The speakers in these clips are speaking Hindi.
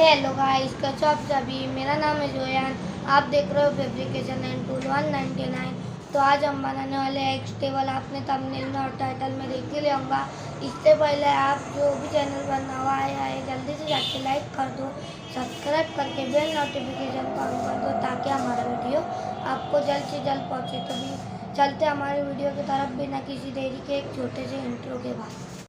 हेलो गाइस, कैसे आप सभी। मेरा नाम है जोयान। आप देख रहे हो फैब्रिकेशन एंड टूल 199। तो आज हम बनाने वाले हैं एक टेबल। आपने थंबनेल में और टाइटल में देख ही लिया होगा। इससे पहले आप जो भी चैनल पर नया आया है जल्दी से जाके लाइक कर दो, सब्सक्राइब करके बेल नोटिफिकेशन को ऑन कर दो ताकि हमारा वीडियो आपको जल्द से जल्द पहुँचे। तो भी चलते हमारे वीडियो की तरफ बिना किसी देरी के एक छोटे से इंट्रो के बाद।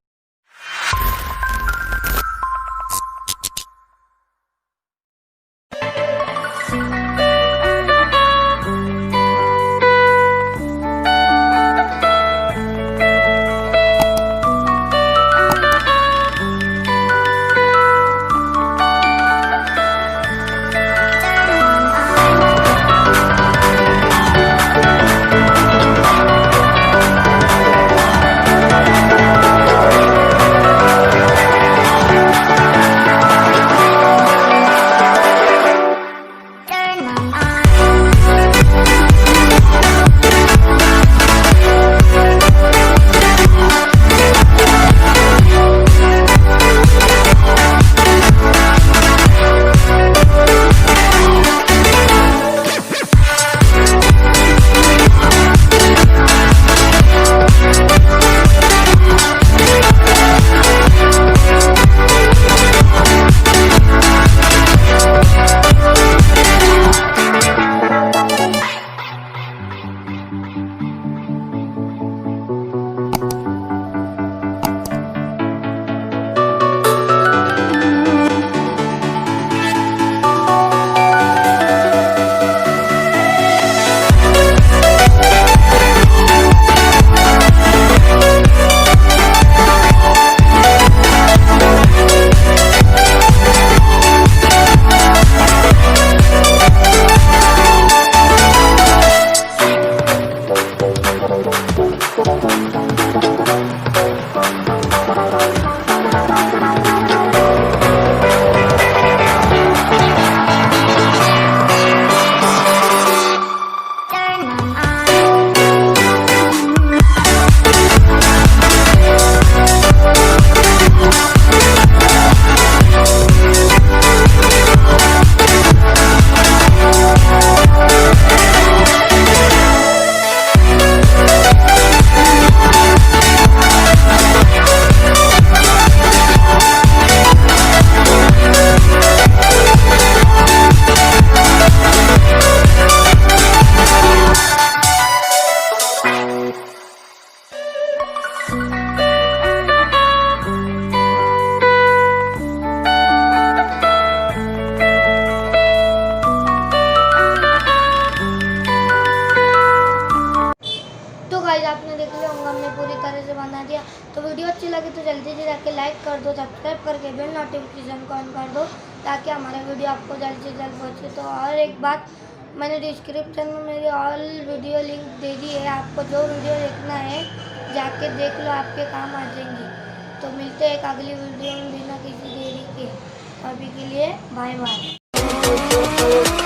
आपने देख लिया होगा, हमने पूरी तरह से बना दिया। तो वीडियो अच्छी लगी तो जल्दी से जाके लाइक कर दो, सब्सक्राइब करके बेल नोटिफिकेशन को ऑन कर दो ताकि हमारा वीडियो आपको जल्द से जल्द पहुँचे। तो और एक बात, मैंने डिस्क्रिप्शन में मेरी ऑल वीडियो लिंक दे दी है। आपको जो वीडियो देखना है जाके देख लो, आपके काम आ जाएंगी। तो मिलते हैं एक अगली वीडियो में बिना किसी देरी के। अभी के लिए बाय बाय।